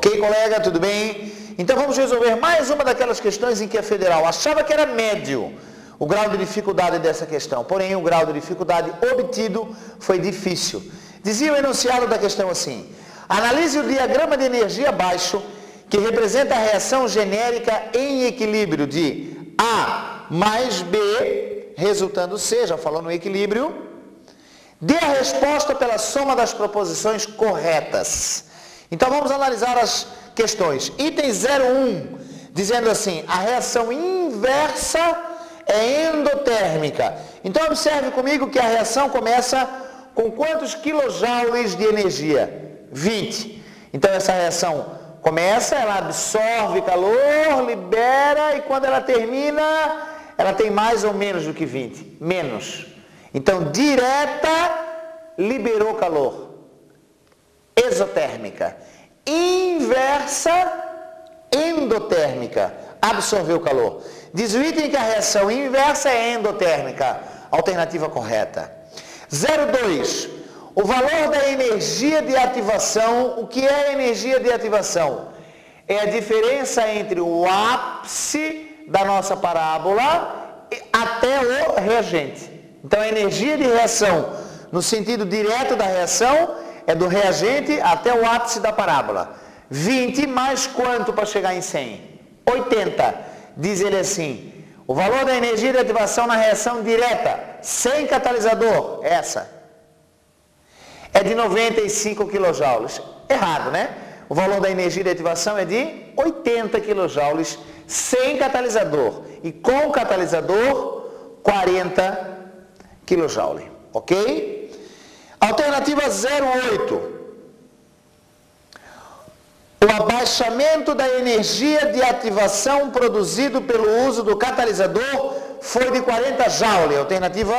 Ok, colega, tudo bem? Então vamos resolver mais uma daquelas questões em que a federal achava que era médio o grau de dificuldade dessa questão, porém o grau de dificuldade obtido foi difícil. Dizia o enunciado da questão assim: analise o diagrama de energia abaixo, que representa a reação genérica em equilíbrio de A mais B, resultando C, já falou no equilíbrio. Dê a resposta pela soma das proposições corretas. Então vamos analisar as questões. Item 01, dizendo assim: a reação inversa é endotérmica. Então observe comigo que a reação começa com quantos quilojoules de energia? 20. Então essa reação começa, ela absorve calor, libera, e quando ela termina, ela tem mais ou menos do que 20? Menos. Então, direta, liberou calor. Exotérmica. Inversa, endotérmica. Absorveu calor. Diz o item que a reação inversa é endotérmica. Alternativa correta. 02. O valor da energia de ativação. O que é a energia de ativação? É a diferença entre o ápice da nossa parábola até o reagente. Então, a energia de reação, no sentido direto da reação, é do reagente até o ápice da parábola. 20 mais quanto para chegar em 100? 80. Diz ele assim: o valor da energia de ativação na reação direta, sem catalisador, essa, é de 95 kJ. Errado, né? O valor da energia de ativação é de 80 kJ, sem catalisador. E com catalisador, 40 kJ, ok? Alternativa 08. O abaixamento da energia de ativação produzido pelo uso do catalisador foi de 40 Joule. Alternativa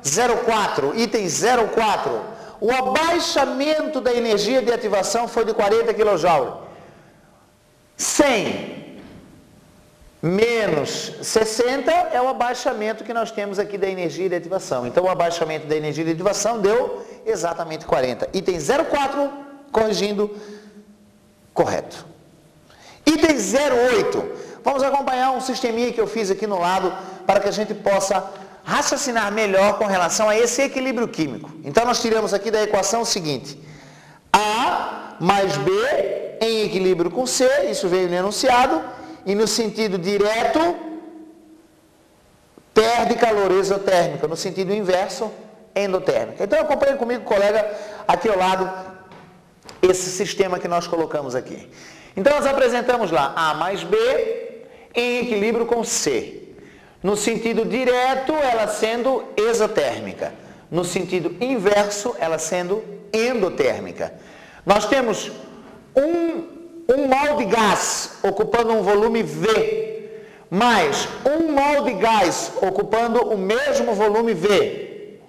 04, item 04. O abaixamento da energia de ativação foi de 40 kJ. 100 menos 60 é o abaixamento que nós temos aqui da energia de ativação. Então, o abaixamento da energia de ativação deu exatamente 40. Item 04, corrigindo, correto. Item 08. Vamos acompanhar um sisteminha que eu fiz aqui no lado para que a gente possa raciocinar melhor com relação a esse equilíbrio químico. Então, nós tiramos aqui da equação o seguinte: A mais B em equilíbrio com C, isso veio no enunciado, e no sentido direto, perde calor exotérmica, no sentido inverso, endotérmica. Então acompanhe comigo, colega, aqui ao lado, esse sistema que nós colocamos aqui. Então nós apresentamos lá A mais B em equilíbrio com C. No sentido direto, ela sendo exotérmica. No sentido inverso, ela sendo endotérmica. Nós temos um mol de gás ocupando um volume V, mais um mol de gás ocupando o mesmo volume V.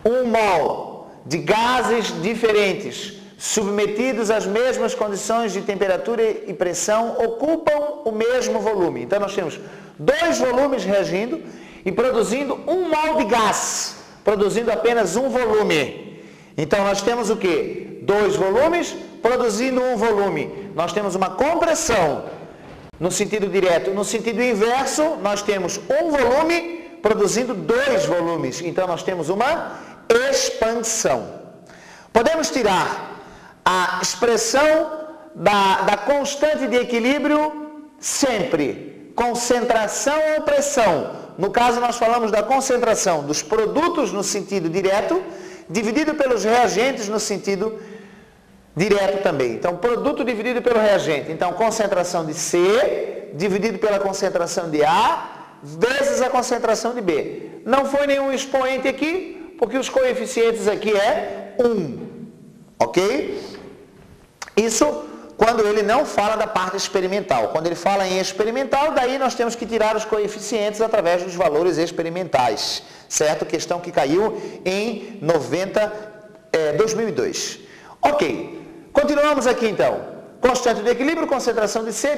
Um mol de gases diferentes, submetidos às mesmas condições de temperatura e pressão, ocupam o mesmo volume. Então nós temos dois volumes reagindo e produzindo um mol de gás, produzindo apenas um volume. Então nós temos o quê? Dois volumes produzindo um volume. Nós temos uma compressão no sentido direto. No sentido inverso, nós temos um volume produzindo dois volumes. Então nós temos uma expansão. Podemos tirar a expressão da constante de equilíbrio sempre. Concentração ou pressão. No caso nós falamos da concentração dos produtos no sentido direto, dividido pelos reagentes no sentido direto também. Então, produto dividido pelo reagente. Então, concentração de C dividido pela concentração de A vezes a concentração de B. Não foi nenhum expoente aqui, porque os coeficientes aqui é 1. Ok? Isso quando ele não fala da parte experimental. Quando ele fala em experimental, daí nós temos que tirar os coeficientes através dos valores experimentais. Certo? Questão que caiu em 2002. Ok. Continuamos aqui então. Constante de equilíbrio, concentração de C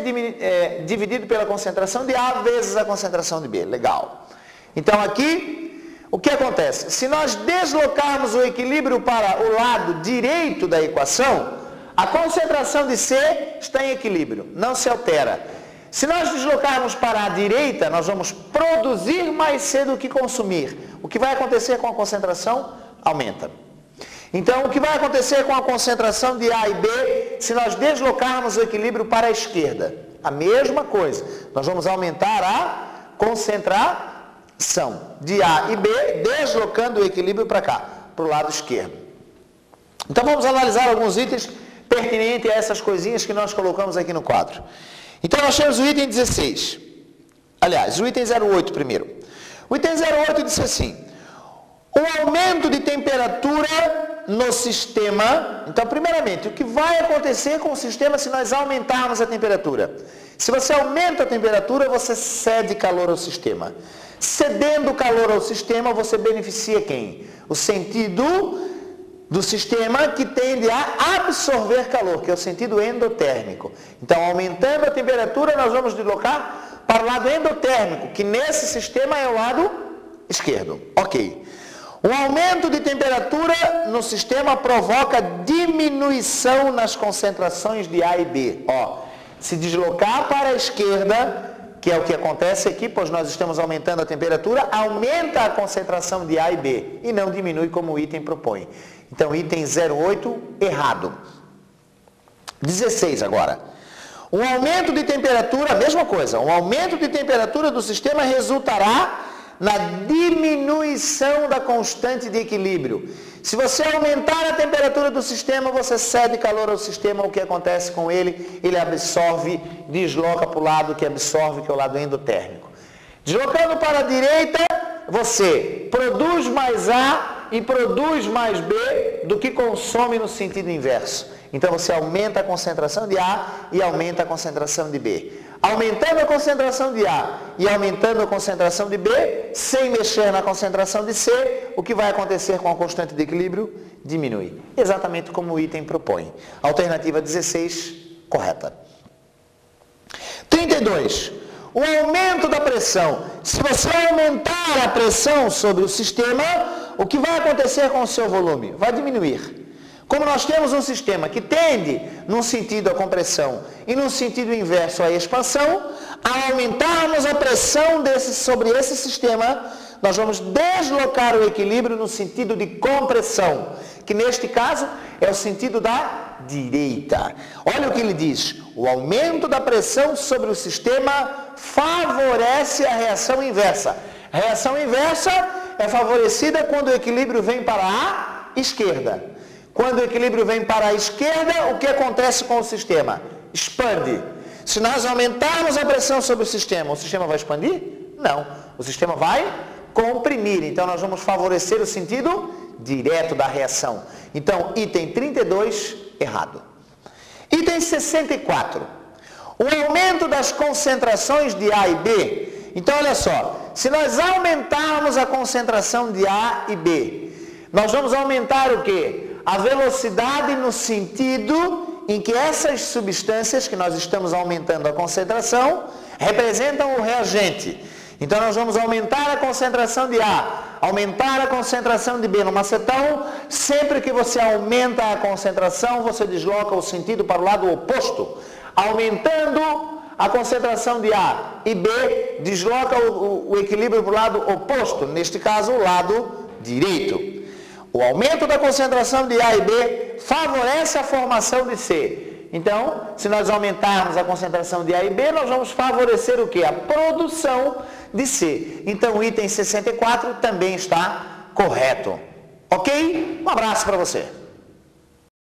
dividido pela concentração de A vezes a concentração de B. Legal. Então aqui, o que acontece? Se nós deslocarmos o equilíbrio para o lado direito da equação, A concentração de C está em equilíbrio, não se altera. Se nós deslocarmos para a direita, nós vamos produzir mais C do que consumir. O que vai acontecer com a concentração? Aumenta. Então, o que vai acontecer com a concentração de A e B se nós deslocarmos o equilíbrio para a esquerda? A mesma coisa. Nós vamos aumentar a concentração de A e B, deslocando o equilíbrio para cá, para o lado esquerdo. Então, vamos analisar alguns itens pertinentes a essas coisinhas que nós colocamos aqui no quadro. Então, nós temos o item 16. Aliás, o item 08 primeiro. O item 08 diz assim: o aumento de temperatura no sistema. Então, primeiramente, o que vai acontecer com o sistema se nós aumentarmos a temperatura? Se você aumenta a temperatura, você cede calor ao sistema. Cedendo calor ao sistema, você beneficia quem? O sentido do sistema que tende a absorver calor, que é o sentido endotérmico. Então, aumentando a temperatura, nós vamos deslocar para o lado endotérmico, que nesse sistema é o lado esquerdo. Ok. O aumento de temperatura no sistema provoca diminuição nas concentrações de A e B. Se deslocar para a esquerda, que é o que acontece aqui, pois nós estamos aumentando a temperatura, aumenta a concentração de A e B, e não diminui como o item propõe. Então, item 08, errado. 16 agora. Um aumento de temperatura, a mesma coisa, um aumento de temperatura do sistema resultará na diminuição da constante de equilíbrio. Se você aumentar a temperatura do sistema, você cede calor ao sistema, o que acontece com ele? Ele absorve, desloca para o lado que absorve, que é o lado endotérmico. Deslocando para a direita, você produz mais A e produz mais B do que consome no sentido inverso. Então você aumenta a concentração de A e aumenta a concentração de B. Aumentando a concentração de A e aumentando a concentração de B, sem mexer na concentração de C, o que vai acontecer com a constante de equilíbrio? Diminui. Exatamente como o item propõe. Alternativa 16, correta. 32. O aumento da pressão. Se você aumentar a pressão sobre o sistema, o que vai acontecer com o seu volume? Vai diminuir. Como nós temos um sistema que tende, num sentido, a compressão e num sentido inverso, a expansão, ao aumentarmos a pressão sobre esse sistema, nós vamos deslocar o equilíbrio no sentido de compressão, que neste caso é o sentido da direita. Olha o que ele diz: o aumento da pressão sobre o sistema favorece a reação inversa. A reação inversa é favorecida quando o equilíbrio vem para a esquerda. Quando o equilíbrio vem para a esquerda, o que acontece com o sistema? Expande. Se nós aumentarmos a pressão sobre o sistema vai expandir? Não. O sistema vai comprimir. Então, nós vamos favorecer o sentido direto da reação. Então, item 32, errado. Item 64. O aumento das concentrações de A e B. Então, olha só. Se nós aumentarmos a concentração de A e B, nós vamos aumentar o quê? A velocidade no sentido em que essas substâncias que nós estamos aumentando a concentração representam o reagente. Então, nós vamos aumentar a concentração de A, aumentar a concentração de B no macetão. Sempre que você aumenta a concentração, você desloca o sentido para o lado oposto. Aumentando a concentração de A e B, desloca o equilíbrio para o lado oposto, neste caso, o lado direito. O aumento da concentração de A e B favorece a formação de C. Então, se nós aumentarmos a concentração de A e B, nós vamos favorecer o quê? A produção de C. Então, o item 64 também está correto. Ok? Um abraço para você.